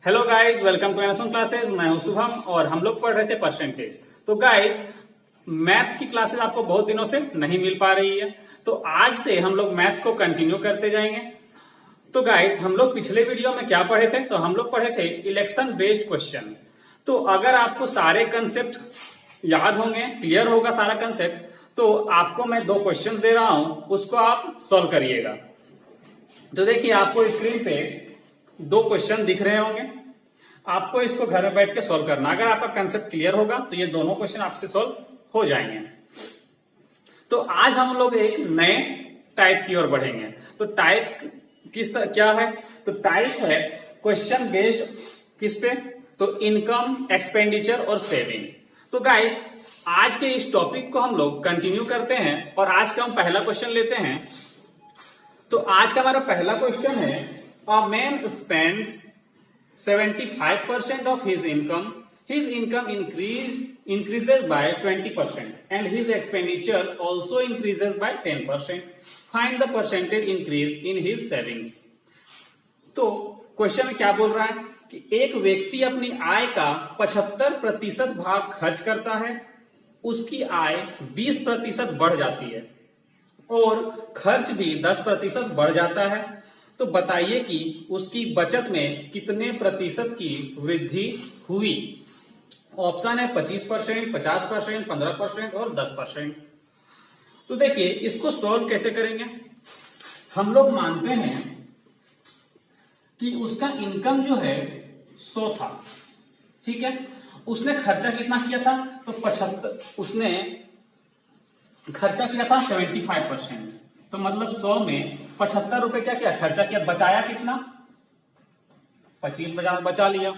Hello guys, welcome to NS one classes. मैं हूं शुभम और हम लोग पढ़ रहे थे परसेंटेज। तो गाइस, मैथ्स की क्लासेस आपको बहुत दिनों से नहीं मिल पा रही है, तो आज से हम लोग मैथ्स को कंटिन्यू करते जाएंगे। तो गाइस, हम लोग पिछले वीडियो में क्या पढ़े थे? तो हम लोग पढ़े थे इलेक्शन बेस्ड क्वेश्चन। तो अगर आपको सारे कंसेप्ट याद होंगे, क्लियर होगा सारा कंसेप्ट, तो आपको मैं दो क्वेश्चन दे रहा हूं, उसको आप सॉल्व करिएगा। तो देखिए, आपको स्क्रीन पे दो क्वेश्चन दिख रहे होंगे, आपको इसको घर में बैठ के सॉल्व करना। अगर आपका कंसेप्ट क्लियर होगा तो ये दोनों क्वेश्चन आपसे सॉल्व हो जाएंगे। तो आज हम लोग एक नए टाइप की ओर बढ़ेंगे। तो टाइप क्या है? तो टाइप है क्वेश्चन बेस्ड किस पे? तो इनकम, एक्सपेंडिचर और सेविंग। तो गाइस, आज के इस टॉपिक को हम लोग कंटिन्यू करते हैं और आज का हम पहला क्वेश्चन लेते हैं। तो आज का हमारा पहला क्वेश्चन है, A man spends 75% of his income. His income increases by 20% and his expenditure also increases by 10%. Find the percentage increase in his savings. तो क्वेश्चन में क्या बोल रहा है कि एक व्यक्ति अपनी आय का 75% भाग खर्च करता है, उसकी आय 20% बढ़ जाती है और खर्च भी 10% बढ़ जाता है। तो बताइए कि उसकी बचत में कितने प्रतिशत की वृद्धि हुई? ऑप्शन है 25%, 50%, 15% और 10%। तो देखिए, इसको सॉल्व कैसे करेंगे? हम लोग मानते हैं कि उसका इनकम जो है 100 था, ठीक है। उसने खर्चा कितना किया था? तो 75, उसने खर्चा किया था 75%। तो मतलब 100 में 75 रुपए क्या किया? खर्चा किया। बचाया कितना? 25 बचा लिया।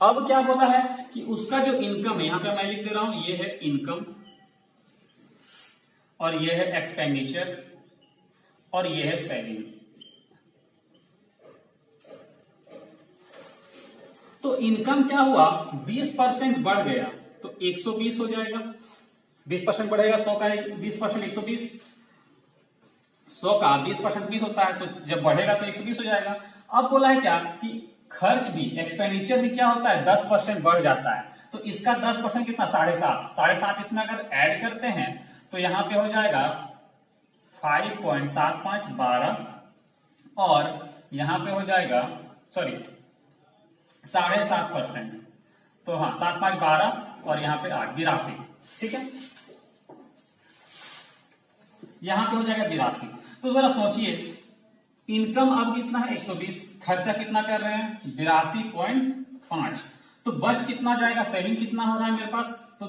अब क्या बोला है कि उसका जो इनकम है, यहां पे मैं लिख दे रहा हूं, ये है इनकम और ये है एक्सपेंडिचर और ये है सेविंग। तो इनकम क्या हुआ? 20% बढ़ गया तो 120 हो जाएगा। 20% बढ़ेगा 100 का, 20% 120, 100 का 20% 20 होता है, तो जब बढ़ेगा तो 120 हो जाएगा। अब बोला है क्या कि खर्च भी, एक्सपेंडिचर भी क्या होता है? 10% बढ़ जाता है। तो इसका 10% कितना? 7.5। 7.5 इसमें अगर ऐड करते हैं तो यहां पे हो जाएगा 5.75 12 और यहां पे हो जाएगा 7.5%। तो हाँ, 7 5 12 और यहां पे 8, 82। ठीक है, यहां पे हो जाएगा 82। तो जरा सोचिए, इनकम अब कितना है? 120, खर्चा कितना कर रहे हैं? 82.5। तो बच कितना जाएगा? सेविंग कितना हो रहा है मेरे पास? तो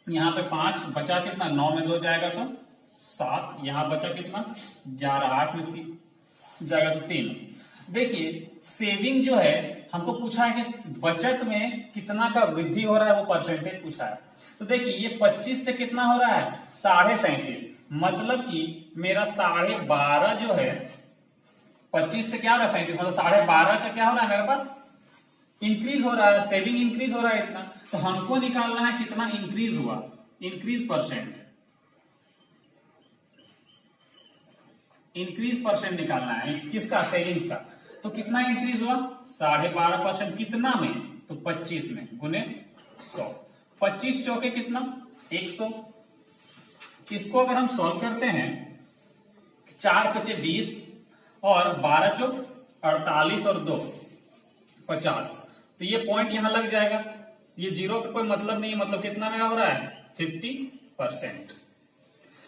यहां पे 5 बचा, कितना? 9 में 2 जाएगा तो 7, यहां बचा कितना? 11, 8 में 3 जाएगा तो 3। देखिए, सेविंग जो है हमको पूछा है कि बचत में कितना का वृद्धि हो रहा है, वो परसेंटेज पूछा है। तो देखिए, ये 25 से कितना हो रहा है? 37.5। मतलब कि मेरा 12.5 जो है, 25 से क्या हो रहा है? 37, मतलब 12.5 का क्या हो रहा है मेरे पास? इंक्रीज हो रहा है, सेविंग इंक्रीज हो रहा है इतना। तो हमको निकालना है कितना इंक्रीज हुआ, इंक्रीज परसेंट निकालना है किसका? सेविंग्स का। तो कितना इंक्रीज हुआ? 12.5%। कितना में? तो 25 में, गुने 100। 25 चौके कितना? 100। इसको अगर हम सॉल्व करते हैं, 4 पचे 20 और 12 चौक 48 और 2 50। तो ये पॉइंट यहां लग जाएगा। ये जीरो का कोई मतलब नहीं है, मतलब कितना मेरा हो रहा है? 50%।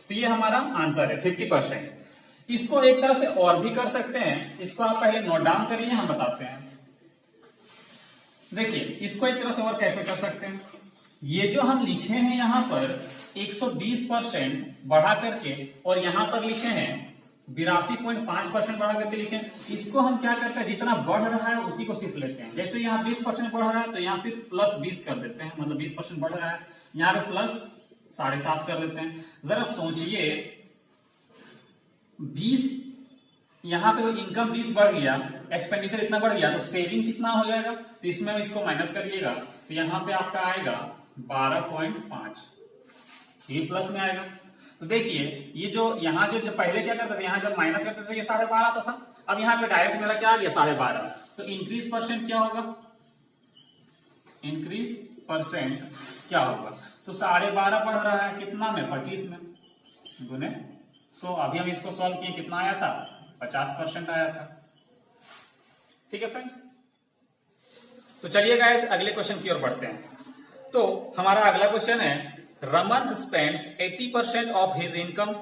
तो ये हमारा आंसर है 50%। इसको एक तरह से और भी कर सकते हैं, इसको आप पहले नोट डाउन करिए, हम बताते हैं। देखिए, इसको एक तरह से और कैसे कर सकते हैं? ये जो हम लिखे हैं यहां पर 120% बढ़ा करके, और यहां पर लिखे हैं 82.5% बढ़ा करके लिखे हैं। इसको हम क्या करते हैं? जितना बढ़ रहा है उसी को सिर्फ लेते हैं। जैसे यहाँ 20% बढ़ रहा है तो यहाँ सिर्फ +20 कर देते हैं, मतलब 20% बढ़ रहा है, यहाँ पे प्लस 7.5 कर देते हैं। जरा सोचिए, 20 यहां पे इनकम 20 बढ़ गया, एक्सपेंडिचर इतना बढ़ गया, तो सेविंग कितना हो जाएगा? तो इसमें इसको माइनस करिएगा तो यहां पे आपका आएगा 12.5, ये प्लस में आएगा। तो देखिए, ये जो यहाँ जो पहले क्या करते थे, यहाँ जब माइनस करते थे ये 12.5 आता था, अब यहाँ पे डायरेक्ट मेरा क्या आ गया? 12.5। तो इंक्रीज परसेंट क्या होगा, इंक्रीज परसेंट क्या होगा, तो 12.5 बढ़ रहा है कितना में, 25 में गुने 100। अभी हम इसको सॉल्व किए, कितना आया था, 50% आया था। ठीक है फ्रेंड्स, तो चलिए गाइस अगले क्वेश्चन की ओर बढ़ते हैं। तो हमारा अगला क्वेश्चन है, Raman spends 80% of his income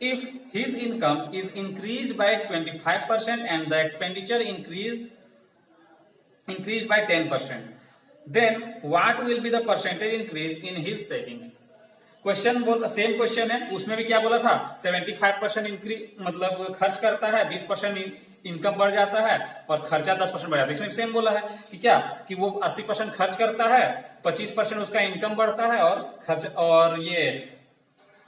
if his income is increased by 25% and the expenditure increased by 10%, then what will be the percentage increase in his savings? Question बोल सेम क्वेश्चन है, उसमें भी क्या बोला था, 75% इंक्रीज मतलब खर्च करता है, 20% इनकम बढ़ जाता है और खर्चा 10% बढ़ जाता है। इसमें सेम बोला है कि क्या, कि वो 80% खर्च करता है, 25% उसका इनकम बढ़ता है और ये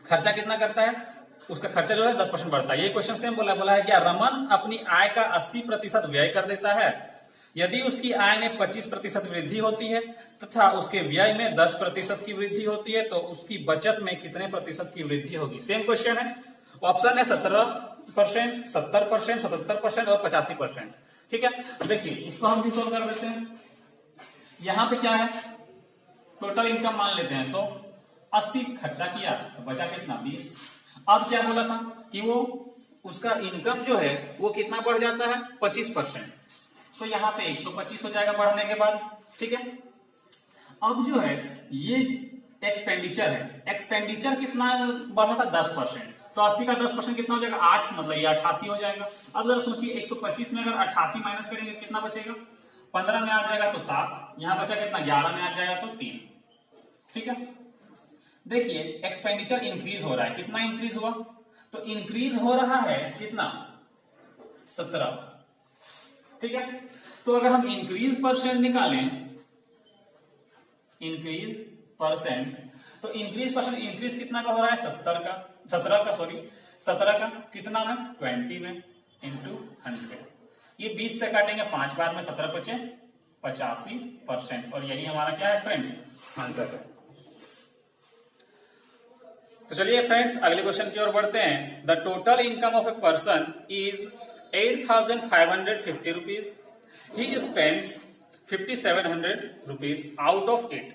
खर्चा कितना करता है, उसका खर्चा जो है 10% बढ़ता है। ये क्वेश्चन सेम बोला है क्या, रमन अपनी आय का 80% व्यय कर देता है, यदि उसकी आय में 25% वृद्धि होती है तथा उसके व्यय में 10% की वृद्धि होती है, तो उसकी बचत में कितने प्रतिशत की वृद्धि होगी। सेम क्वेश्चन है, ऑप्शन है 17%, 70%, 77% और 85%। ठीक है, देखिए इसको हम भी सोल्व कर देते हैं। यहां पे क्या है, टोटल इनकम मान लेते हैं 100, 80 खर्चा किया तो बचा कितना, 20। अब क्या बोला था कि वो उसका इनकम जो है वो कितना बढ़ जाता है, 25%, तो यहाँ पे 125 हो जाएगा बढ़ने के बाद। ठीक है, अब जो है ये एक्सपेंडिचर है, एक्सपेंडिचर कितना बढ़ा था, 10%, तो 80 का 10% कितना हो जाएगा, 8, मतलब ये 88 हो जाएगा। अब जरा सोचिए 125 में अगर 88 माइनस करेंगे कितना बचेगा, 15 में आ जाएगा तो 7, यहां बचा कितना, 11 में आ जाएगा तो 3। ठीक है, देखिए एक्सपेंडिचर इंक्रीज हो रहा है, कितना इंक्रीज हुआ, तो इंक्रीज हो रहा है कितना, 17। ठीक है, तो अगर हम इंक्रीज परसेंट निकालें, इंक्रीज परसेंट, तो इंक्रीज परसेंट इंक्रीज कितना का हो रहा है, 17 का कितना में, 20 में इंटू 100। ये 20 से काटेंगे 5 बार में, 17 बचे 85%, और यही हमारा क्या है फ्रेंड्स, आंसर है। तो चलिए फ्रेंड्स अगले क्वेश्चन की ओर बढ़ते हैं। The total income of a person is 8,550 rupees. He spends 5,700 rupees out of it.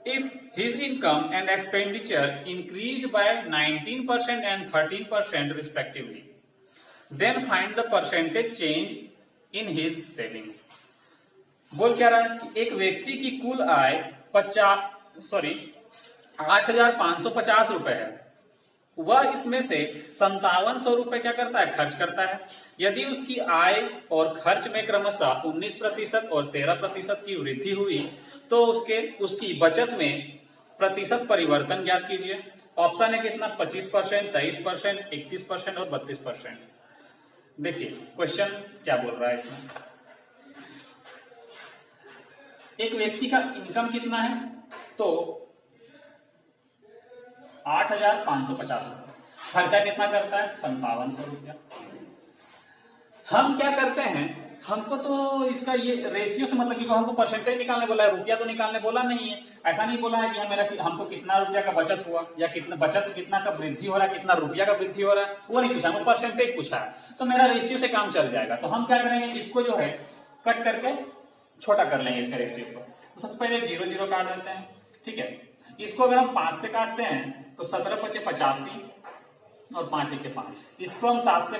If his income and expenditure increased by 19% and 13% respectively, then find the percentage change in his savings. बोल क्या रहा है कि एक व्यक्ति की कुल आय 8,550 रुपए है, वह इसमें से 5700 रुपए क्या करता है, खर्च करता है। यदि उसकी आय और खर्च में क्रमशः 19% और 13% की वृद्धि हुई, तो उसकी बचत में प्रतिशत परिवर्तन ज्ञात कीजिए। ऑप्शन है कितना, 25%, 23%, 31% और 32%। देखिए क्वेश्चन क्या बोल रहा है इसमें, एक व्यक्ति का इनकम कितना है, तो 8,550 रुपया, खर्चा कितना करता है, 5700 रुपया। हम क्या करते हैं, हमको तो इसका ये रेशियो से मतलब कि हमको परसेंटेज निकालने बोला है, रुपया तो निकालने बोला नहीं है। ऐसा नहीं बोला है कि हमको कितना रुपया का बचत हुआ या कितना का वृद्धि हो रहा है, कितना रुपया का वृद्धि हो रहा है, वो नहीं पूछा, हमको परसेंटेज पूछा है। तो मेरा रेशियो से काम चल जाएगा। तो हम क्या करेंगे, इसको जो है कट करके छोटा कर लेंगे इसके रेशियो को। तो सबसे पहले 0 0 काट देते हैं। ठीक है, इसको अगर हम 5 से काटते हैं तो 17 × 5 = 85 और 5 × 5। इसको हम 5 से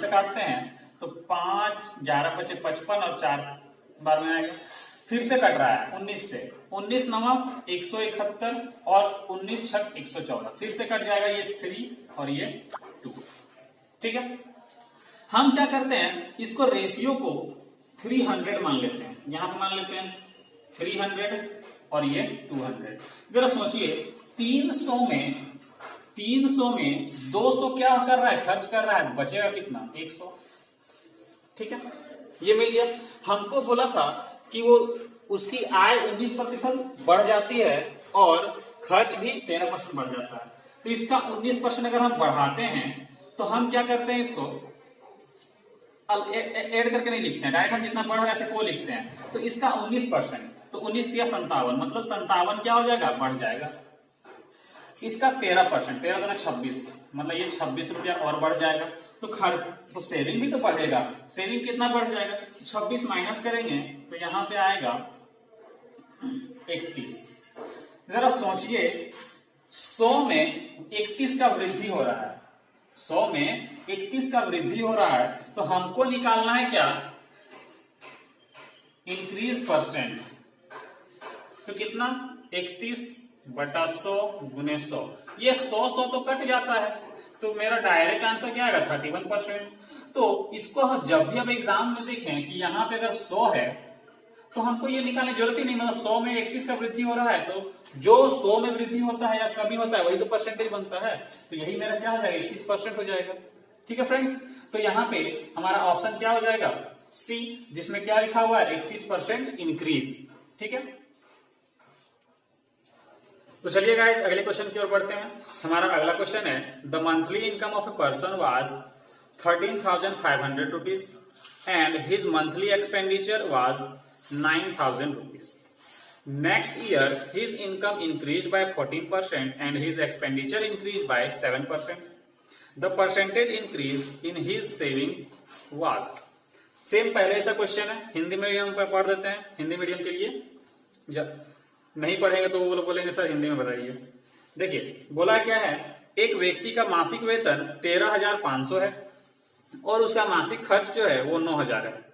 काटते हैं तो 5 11 × 5 = 55 और 4 बार में आएगा। फिर से कट रहा है 19 से, 19 × 9 = 171 और 19 × 6 = 114। फिर से कट जाएगा ये 3 और ये 2। ठीक है, हम क्या करते हैं, इसको रेशियो को 300 मान लेते हैं। यहां पर मान लेते हैं 300 और ये 200। जरा सोचिए 300 में 200 क्या कर रहा है, खर्च कर रहा है, बचेगा कितना, 100। ठीक है, ये मिल गया। हमको बोला था कि वो उसकी आय 19% बढ़ जाती है और खर्च भी 13% बढ़ जाता है। तो इसका 19% अगर हम बढ़ाते हैं तो हम क्या करते हैं, इसको ऐड करके नहीं लिखते हैं, डायरेक्ट हम जितना बढ़ रहा है ऐसे को लिखते हैं। तो इसका 19%, तो 19 या 57, मतलब 57 क्या हो जाएगा, बढ़ जाएगा। इसका 13%, 13 × 26, मतलब ये 26 रुपया और बढ़ जाएगा। तो खर्च तो सेविंग भी तो बढ़ेगा। सेविंग कितना बढ़ जाएगा? 26 माइनस करेंगे तो यहां पे आएगा 31। जरा सोचिए 100 में 31 का वृद्धि हो रहा है, 100 में 31 का वृद्धि हो रहा है, तो हमको निकालना है क्या? Increase percent. तो कितना? 31/100 गुने 100। ये 100 तो कट जाता है, तो मेरा डायरेक्ट आंसर क्या आएगा? 31%। तो इसको हम जब भी अब एग्जाम में देखें कि यहाँ पे अगर 100 है तो हमको ये निकालने की जरूरत ही नहीं, मतलब 100 में 31 का वृद्धि हो रहा है, तो जो 100 में वृद्धि होता है या कमी होता है वही तो परसेंटेज बनता है। तो यही मेरा क्या हो जाएगा? 31% हो जाएगा। ठीक है फ्रेंड्स, तो यहाँ पे हमारा ऑप्शन क्या हो जाएगा? सी, जिसमें क्या लिखा हुआ है? 31% इंक्रीज। ठीक है, तो चलिए गाइस अगले क्वेश्चन की ओर बढ़ते हैं। हमारा अगला क्वेश्चन है, the monthly income of a person was 13,500 rupees and his monthly expenditure was 9,000 rupees. Next year, his income increased by 14% and his expenditure increased by 7%. The percentage increase in his savings was. Same पहले ऐसा question है, Hindi medium पर पढ़ देते हैं। Hindi medium के लिए जब नहीं पढ़ेंगे तो वो लोग बोलेंगे सर हिंदी में बताइए। देखिए बोला क्या है, एक व्यक्ति का मासिक वेतन 13,500 है और उसका मासिक खर्च जो है वो 9,000 है।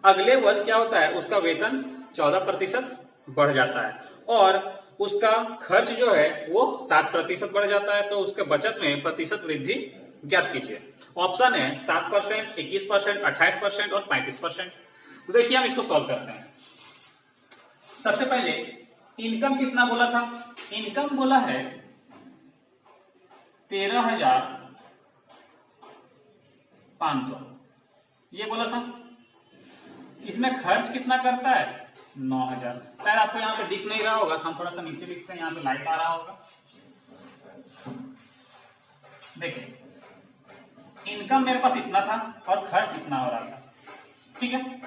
अगले वर्ष क्या होता है? उसका वेतन 14% बढ़ जाता है और उसका खर्च जो है वो 7% बढ़ जाता है, तो उसके बचत में प्रतिशत वृद्धि ज्ञात कीजिए। ऑप्शन है 7%, 21%, 28% और 35%। तो देखिए हम इसको सॉल्व करते हैं। सबसे पहले इनकम कितना बोला था? इनकम बोला है 13,500, ये बोला था। इसमें खर्च कितना करता है? 9,000। शायद आपको यहाँ पे दिख नहीं रहा होगा, तो हम थोड़ा सा नीचे लिखते हैं, यहाँ पे लाइट आ रहा होगा। देखिए इनकम मेरे पास इतना था और खर्च इतना हो रहा था। ठीक है,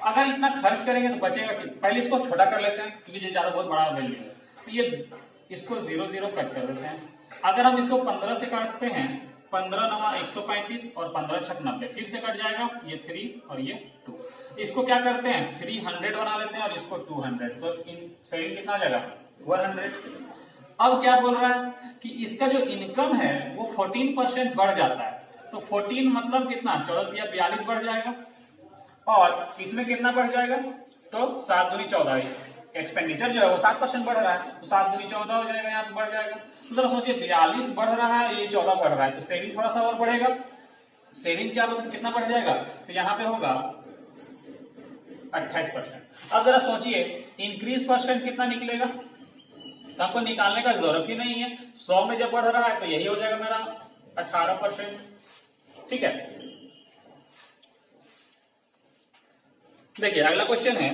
अगर इतना खर्च करेंगे तो बचेगा कि? पहले इसको छोटा कर लेते हैं क्योंकि ये ज्यादा बहुत बड़ा वैल्यू है, तो ये इसको 0 0 कट कर देते हैं। अगर हम इसको 15 से काटते हैं, 15 9 135 और 15 6 90, फिर से कट जाएगा, ये 3 और ये 2। इसको क्या करते हैं? 300 बना लेते हैं और इसको 200, तो सेविंग कितना आ जाएगा? 100। अब क्या बोल रहा है कि इसका जो इनकम है वो 14% बढ़ जाता है, तो 14 मतलब कितना? 14 या 42 बढ़ जाएगा और इसमें कितना बढ़ जाएगा? तो 7 दूनी 14। एक्सपेंडिचर जो है वो 7% बढ़ रहा है, तो 7 दूनी 14 हो जाएगा, यहाँ पे बढ़ जाएगा। तो जरा सोचिए 42 बढ़ रहा है, ये 14 बढ़ रहा है, तो सेविंग थोड़ा सा और बढ़ेगा। सेविंग क्या कितना बढ़ जाएगा? तो यहाँ पे होगा 28%। अब जरा सोचिए इंक्रीज परसेंट कितना निकलेगा? तो आपको निकालने का जरूरत ही नहीं है, 100 में जब बढ़ रहा है तो यही हो जाएगा मेरा 18%। ठीक है, देखिए अगला क्वेश्चन है,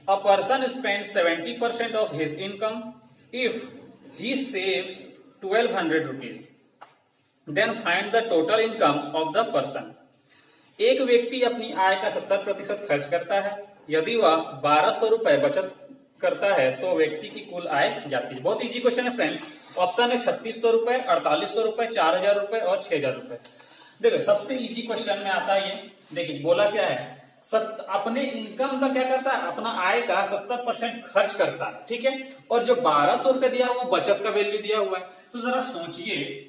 a person spend 70% of his income if he saves 1200 rupees, then find the total income of the person. एक व्यक्ति अपनी आय का 70% खर्च करता है, यदि वह 1200 रुपए बचत करता है तो व्यक्ति की कुल आय ज्ञात कीजिए। बहुत इजी क्वेश्चन है फ्रेंड्स। ऑप्शन है 3600 रुपए, 4800 रुपए, 4000 रुपए और 6000 रुपए। देखो सबसे इजी क्वेश्चन में आता है ये। देखिए बोला क्या है, अपने इनकम का क्या करता है? अपना आय का 70% खर्च करता है। ठीक है, और जो 1200 रुपए दिया हुआ बचत का वैल्यू दिया हुआ है, तो जरा सोचिए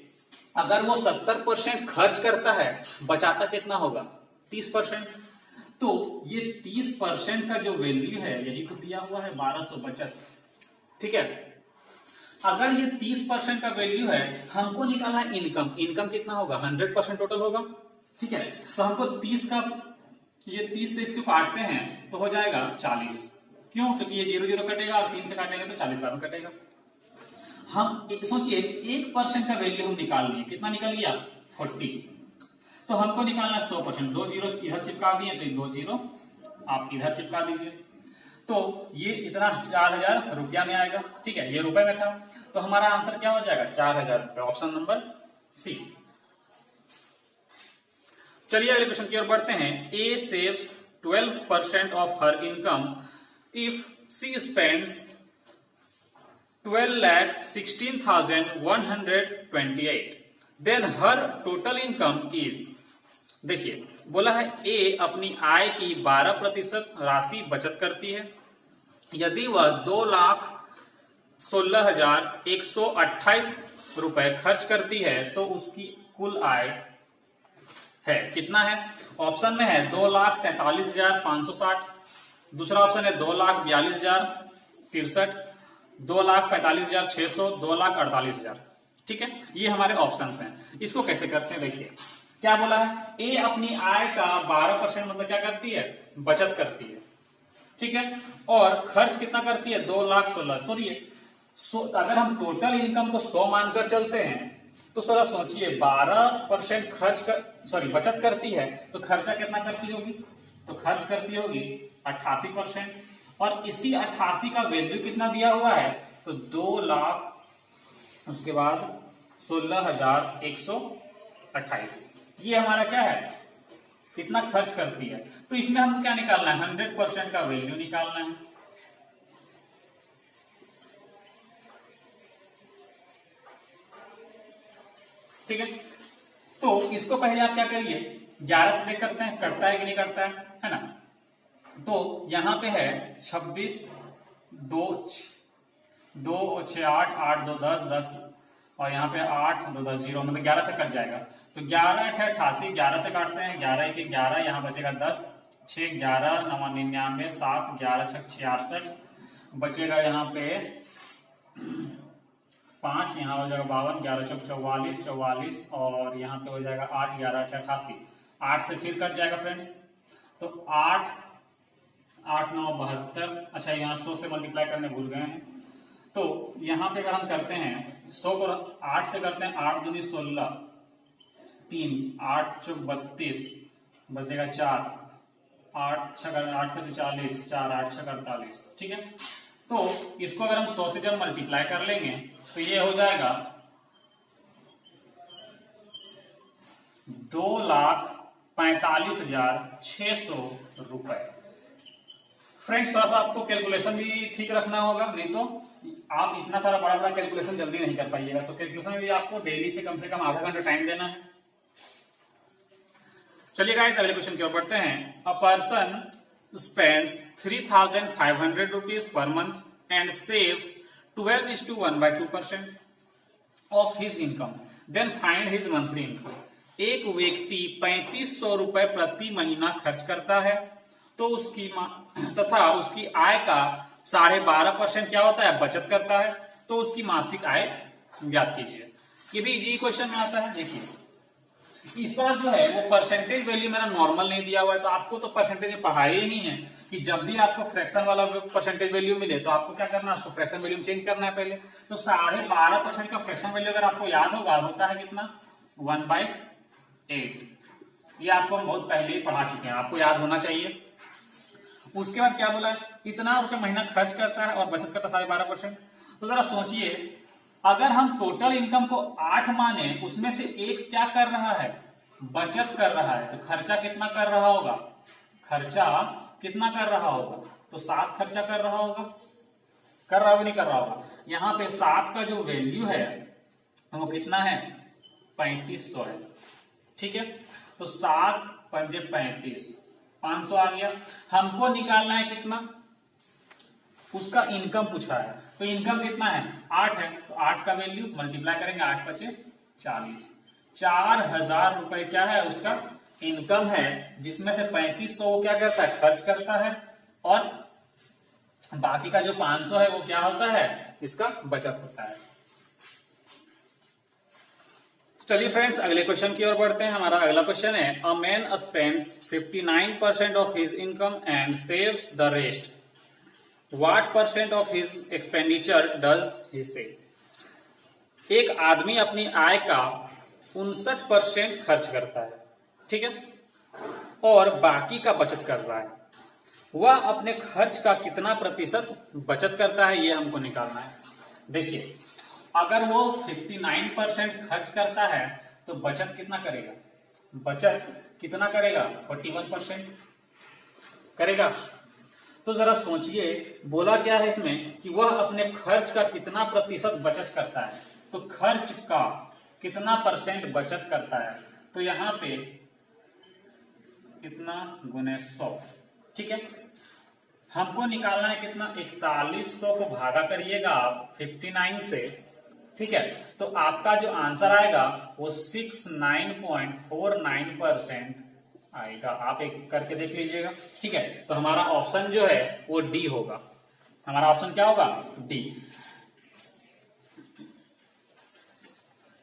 अगर वो 70% खर्च करता है, बचाता कितना होगा? 30%। तो ये 30% का जो वैल्यू है यही तो दिया हुआ है 1200 बचत। ठीक है, अगर ये 30% का वैल्यू है, हमको निकालना है इनकम। इनकम कितना होगा? 100% टोटल होगा। ठीक है, तो हमको 30 का, ये 30 से इसको काटते हैं तो हो जाएगा 40। क्यों? क्योंकि ये 0 0 कटेगा और 3 से काटेंगे तो 40 बाद में कटेगा। हम सोचिए 1% का वैल्यू हम निकाल लिए, कितना निकल गया? 40। तो हमको निकालना 100%। 2 0 इधर चिपका दिए तो 2 0 आप इधर चिपका दीजिए, तो ये इतना 4000 रुपया में आएगा। ठीक है, ये रुपए में था, तो हमारा आंसर क्या हो जाएगा? 4000 रुपए। Option number C. चलिए अगले क्वेश्चन की ओर बढ़ते हैं। A saves 12% of her income if C spends 12,16,128, then her total income is देखिए बोला है ए अपनी आय की 12% राशि बचत करती है। यदि वह 2,16,128 रुपए खर्च करती है तो उसकी कुल आय है कितना है? ऑप्शन में है 2,43,560, दूसरा ऑप्शन है 2,42,063, 2,45,600, 2,48,000। ठीक है, ये हमारे ऑप्शंस हैं। इसको कैसे करते हैं देखिए, क्या बोला है ए अपनी आय का 12% मतलब क्या करती है? बचत करती है। ठीक है, और खर्च कितना करती है? 2,16,000। अगर हम टोटल इनकम को 100 मानकर चलते हैं तो जरा सोचिए 12% बचत करती है तो खर्चा कितना करती होगी? तो खर्च करती होगी 88%, और इसी 88 का वैल्यू कितना दिया हुआ है? तो 2,00,000, उसके बाद 16,128, ये हमारा क्या है? कितना खर्च करती है। तो इसमें हमको क्या निकालना है? 100% का वैल्यू निकालना है। ठीक है, तो इसको पहले आप क्या करिए, 11 से चेक करते हैं करता है कि नहीं करता है ना। तो यहां पे है 26, 2, 2, 6, 8, 8, 2, 10, 10, और यहाँ पे 8, 2, 10, 0, मतलब 11 से कट जाएगा। तो 11 है 88, 11 से काटते हैं, 11 1 11, यहाँ बचेगा 10, 6 11, 9 99, 7 11 6 66, बचेगा यहाँ पे 5, यहाँ हो जाएगा 52, 11 चौक 44, 44, और यहाँ पे हो जाएगा 8 11 88, 8 से फिर कट जाएगा फ्रेंड्स। तो 8 8 9 72, अच्छा यहाँ 100 से मल्टीप्लाई करने भूल गए हैं। तो यहाँ पे अगर हम करते हैं 100 को 8 से करते हैं, 8 दूनी 16, 3 8 चौक 32, बचेगा 4, 8 6 8 5 40, 4 8 6 48। ठीक है, तो इसको अगर हम 100 से जब मल्टीप्लाई कर लेंगे तो ये हो जाएगा 2,45,600 रुपए। फ्रेंड्स थोड़ा सा आपको कैलकुलेशन भी ठीक रखना होगा, नहीं तो आप इतना सारा बड़ा बड़ा कैलकुलेशन जल्दी नहीं कर पाइएगा। तो कैलकुलेशन में भी आपको डेली से कम आधा घंटा टाइम देना है। चलिए गाइस अगले क्वेश्चन की ओर बढ़ते हैं। A person spends 3,500 rupees per month and saves 12:1/2% of his income. Then find his monthly income. एक व्यक्ति 3,500 रुपए प्रति महीना खर्च करता है तो उसकी तथा उसकी आय का 12.5% क्या होता है? बचत करता है। तो उसकी मासिक आय ज्ञात कीजिए। ये भी इजी क्वेश्चन में आता है। देखिए इस बार जो है वो परसेंटेज वैल्यू मेरा नॉर्मल नहीं दिया हुआ है, तो आपको तो परसेंटेज पढ़ाई ही नहीं है कि जब भी आपको फ्रैक्शन वाला परसेंटेज वैल्यू मिले तो आपको क्या करना है? उसको फ्रैक्शन वैल्यू में चेंज करना है पहले। तो 12.5% का फ्रैक्शन वैल्यू अगर आपको याद होगा होता है कितना? 1/8। ये आपको हम बहुत पहले ही पढ़ा चुके हैं, आपको याद होना चाहिए। उसके बाद क्या बोला? इतना रुपए महीना खर्च करता है और बचत करता 12.5%। तो जरा सोचिए अगर हम टोटल इनकम को 8 माने, उसमें से एक क्या कर रहा है? बचत कर रहा है। तो खर्चा कितना कर रहा होगा? खर्चा कितना कर रहा होगा? तो 7 खर्चा कर रहा होगा। कर रहा होगा नहीं कर रहा होगा? यहाँ पे 7 का जो वैल्यू है वो कितना है? 3,500 है। ठीक है, तो 7 पंजे 35, 500 आ गया। हमको निकालना है कितना? उसका इनकम पूछा है, तो इनकम कितना है? 8 है। तो 8 का वैल्यू मल्टीप्लाई करेंगे, 8 पचे 40, 4,000 रुपए क्या है? उसका इनकम है, जिसमें से 3,500 क्या करता है? खर्च करता है, और बाकी का जो 500 है वो क्या होता है? इसका बचत होता है। चलिए फ्रेंड्स अगले क्वेश्चन की ओर बढ़ते हैं। हमारा अगला क्वेश्चन है अ man spends 59% of his income and saves the rest. What % of his expenditure does he save? एक आदमी अपनी आय का 59% खर्च करता है, ठीक है, और बाकी का बचत कर रहा है। वह अपने खर्च का कितना प्रतिशत बचत करता है, ये हमको निकालना है। देखिए अगर वो 59% खर्च करता है तो बचत कितना करेगा? बचत कितना करेगा? 41% करेगा। तो जरा सोचिए बोला क्या है इसमें कि वह अपने खर्च का कितना प्रतिशत बचत करता है। तो खर्च का कितना % बचत करता है, तो यहाँ पे कितना गुने 100, ठीक है। हमको निकालना है कितना, 4100 को भागा करिएगा आप 59 से, ठीक है। तो आपका जो आंसर आएगा वो 69.49% आएगा। आप एक करके देख लीजिएगा, ठीक है। तो हमारा ऑप्शन जो है वो डी होगा। हमारा ऑप्शन क्या होगा, डी।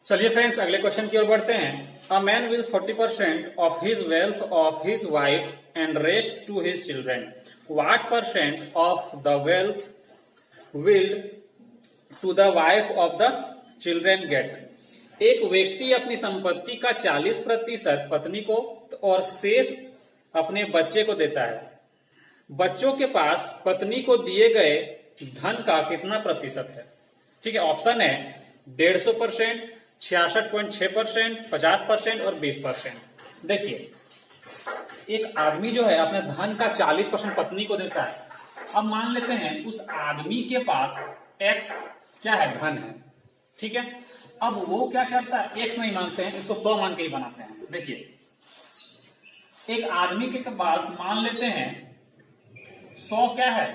चलिए फ्रेंड्स, अगले क्वेश्चन की ओर बढ़ते हैं। A man wills 40% of his wealth of his wife and rest to his children, what percent of the wealth will to the wife of the children get. एक व्यक्ति अपनी संपत्ति का 40% पत्नी को और शेष अपने बच्चे को देता है। बच्चों के पास पत्नी को दिए गए धन का कितना प्रतिशत है, ठीक है। ऑप्शन है 150%, 66.6%, 50% और 20%। देखिए, एक आदमी जो है अपने धन का 40% पत्नी को देता है। अब मान लेते हैं उस आदमी के पास x क्या है, धन है, ठीक है। अब वो क्या करता है, x नहीं मानते हैं, इसको 100 मान के ही बनाते हैं। देखिए, एक आदमी के पास मान लेते हैं 100 क्या है,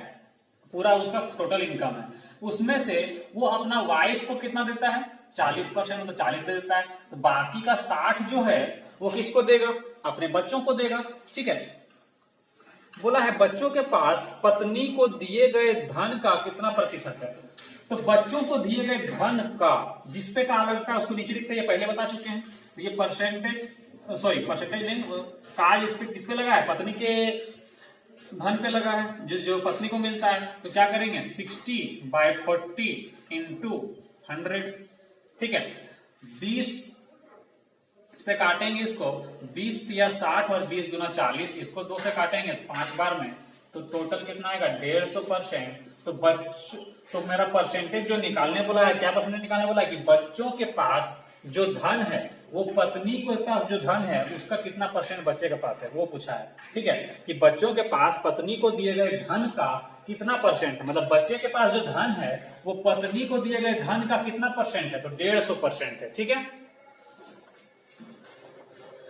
पूरा उसका टोटल इनकम है। उसमें से वो अपना वाइफ को कितना देता है, 40%, तो 40 दे देता है। तो बाकी का 60 जो है वो किसको देगा, अपने बच्चों को देगा, ठीक है। बोला है बच्चों के पास पत्नी को दिए गए धन का कितना प्रतिशत है। तो बच्चों को दिए गए धन का, जिसपे का लगता है उसको नीचे लिखते हैं, ये पहले बता चुके हैं। तो ये परसेंटेज नहीं, काज इस पे लगा है, पत्नी के धन पे लगा है, जो पत्नी को मिलता है। तो क्या करेंगे, 60/40 इंटू 100, ठीक है। 20 से काटेंगे इसको, 20 या 60 और 20 गुना 40, इसको 2 से काटेंगे 5 बार में, तो टोटल कितना आएगा 150%। तो मेरा परसेंटेज जो निकालने बोला है, क्या परसेंटेज निकालने बोला है कि बच्चों के पास जो धन है, वो पत्नी के पास जो धन है उसका कितना % बच्चे के पास है, वो पूछा है, ठीक है। कि बच्चों के पास पत्नी को दिए गए धन का कितना % है, मतलब बच्चे के पास जो धन है वो पत्नी को दिए गए धन का कितना % है, तो 150% है, ठीक है।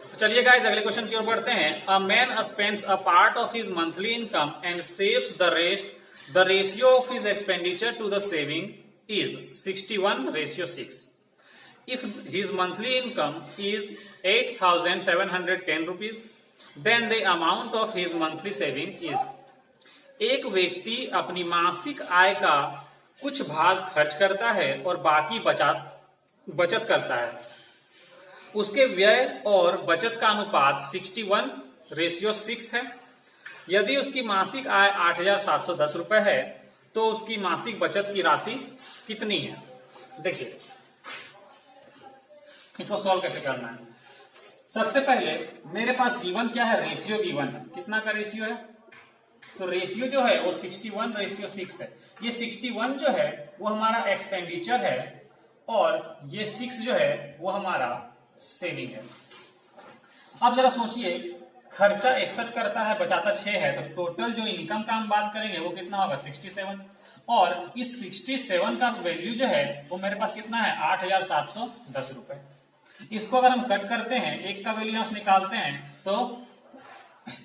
तो चलिए गाइस, अगले क्वेश्चन की ओर बढ़ते हैं। A man spends a part of his monthly income and saves the rest, the ratio of his expenditure to the saving is 61:6। If his monthly income is 8,710 rupees, then the amount of his monthly saving is। एक व्यक्ति अपनी मासिक आय का कुछ भाग खर्च करता है और बाकी बचत करता है। उसके व्यय और बचत का अनुपात 61:6 है। यदि उसकी मासिक आय 8,710 रुपए है तो उसकी मासिक बचत की राशि कितनी है। देखिए, इसको सॉल्व कैसे करना है। सबसे पहले मेरे पास गिवन क्या है, रेशियो गिवन है। कितना का रेशियो है, तो रेशियो जो है वो 61:6 है। ये 61 जो है वो हमारा एक्सपेंडिचर है और ये 6 जो है वो हमारा सेविंग है। अब जरा सोचिए, खर्चा 61 करता है, बचाता 6 है, तो टोटल जो इनकम का हम बात करेंगे वो कितना होगा, 67। और इस 67 का वैल्यू जो है वो मेरे पास कितना है, 8,710 रुपए। इसको अगर हम कट करते हैं, एक का वैल्यू यहां से निकालते हैं, तो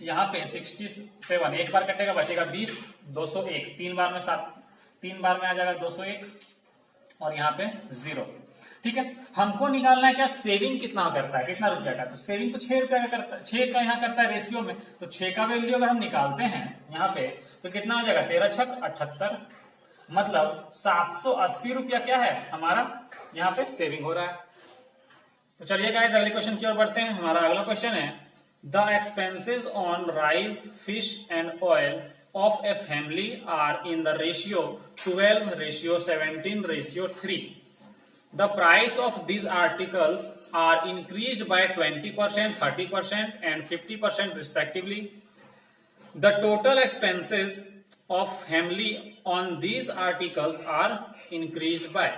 यहाँ पे 67 एक बार कटेगा, बचेगा 20, 201 3 बार में 7, 3 बार में आ जाएगा 201 और यहाँ पे 0, ठीक है। हमको निकालना है क्या, सेविंग कितना करता है, कितना रुपया का। तो सेविंग तो 6 रुपया का करता है, 6 का यहाँ करता है रेशियो में। तो 6 का वैल्यू अगर हम निकालते हैं यहाँ पे तो कितना हो जाएगा, 13 छक 78, मतलब 780 रुपया क्या है हमारा यहाँ पे सेविंग हो रहा है। तो चलिए गाइस, अगले क्वेश्चन की ओर बढ़ते हैं। हमारा अगला क्वेश्चन है, the expenses on rice, fish and oil of a family are in the ratio 12:17:3। The price of these articles are increased by 20%, 30% and 50% respectively. The total expenses of family on these articles are increased by।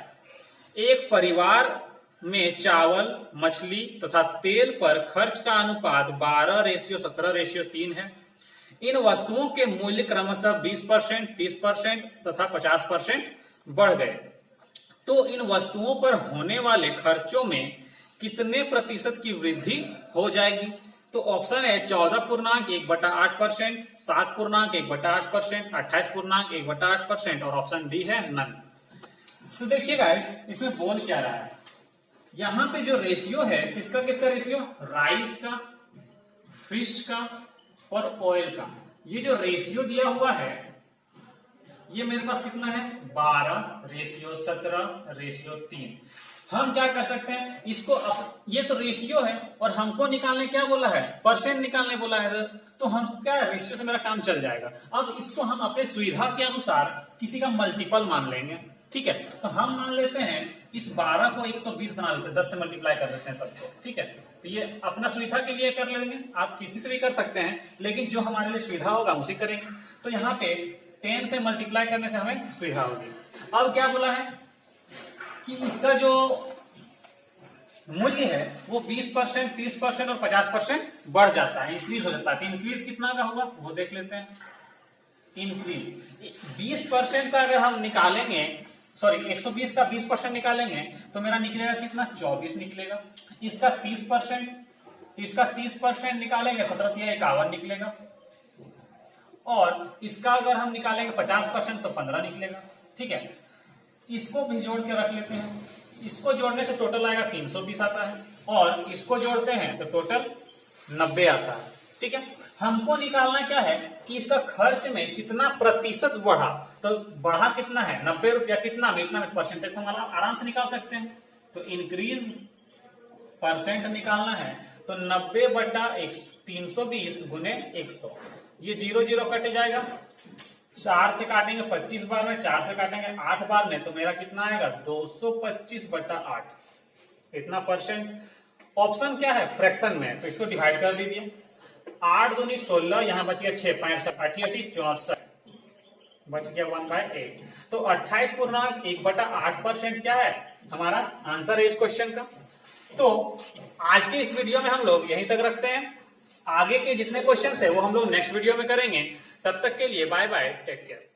एक परिवार में चावल, मछली तथा तेल पर खर्च का अनुपात 12:17:3 है। इन वस्तुओं के मूल्य क्रमशः 20%, 30% तथा 50% बढ़ गए। तो इन वस्तुओं पर होने वाले खर्चों में कितने प्रतिशत की वृद्धि हो जाएगी। तो ऑप्शन है 14.1/8%, 7.1/8%, 28.1/8% और ऑप्शन डी है नन। तो देखिए गाइस, इसमें बोल क्या रहा है, यहां पे जो रेशियो है किसका किसका रेशियो, राइस का, फिश का और ऑयल का। ये जो रेशियो दिया हुआ है ये मेरे पास कितना है 12:17:3। हम क्या कर सकते हैं इसको, ये तो रेशियो है और हमको निकालने क्या बोला है, परसेंट निकालने बोला है। तो हम क्या रेशियो से मेरा काम चल जाएगा। अब इसको हम अपने सुविधा के अनुसार किसी का मल्टीपल मान लेंगे, ठीक है। तो हम मान लेते हैं इस 12 को 120 बना लेते हैं, 10 से मल्टीप्लाई कर देते हैं सबको, ठीक है। तो ये अपना सुविधा के लिए कर लेंगे, आप किसी से भी कर सकते हैं, लेकिन जो हमारे लिए सुविधा होगा उसी करेंगे। तो यहाँ पे 10 से मल्टीप्लाई करने से हमें सुविधा होगी। अब क्या बोला है कि इसका जो मूल्य है वो 20%, 30% और 50% बढ़ जाता है, इंक्रीज हो जाता है। तो इंक्रीज कितना का होगा वो देख लेते हैं। इंक्रीज 20% का अगर हम निकालेंगे, सॉरी 120 का 20% निकालेंगे तो मेरा निकलेगा कितना 24 निकलेगा। इसका 30%, इसका 30% निकालेंगे 17×51 निकलेगा। और इसका अगर हम निकालेंगे 50% तो 15 निकलेगा, ठीक है। इसको भी जोड़ के रख लेते हैं, इसको जोड़ने से टोटल आएगा 320 आता है और इसको जोड़ते हैं तो टोटल 90 आता है, ठीक है। हमको निकालना क्या है कि इसका खर्च में कितना प्रतिशत बढ़ा, तो बढ़ा कितना है 90 रुपया, कितना में, इतना में परसेंटेज तो हम आराम से निकाल सकते हैं। तो इंक्रीज परसेंट निकालना है तो 90/320 गुने 100, ये 0 0 कट जाएगा। 4 से काटेंगे 25 बार में, 4 से काटेंगे 8 बार में, तो मेरा कितना आएगा 225/8, इतना परसेंट। ऑप्शन क्या है फ्रैक्शन में, तो इसको डिवाइड कर दीजिए। 8 दूनी 16, यहाँ बच गया 6, 5 8 64, बच गया 1/8। तो 28.1/8% क्या है हमारा आंसर है इस क्वेश्चन का। तो आज के इस वीडियो में हम लोग यहीं तक रखते हैं, आगे के जितने क्वेश्चन है वो हम लोग नेक्स्ट वीडियो में करेंगे। तब तक के लिए बाय बाय, टेक केयर।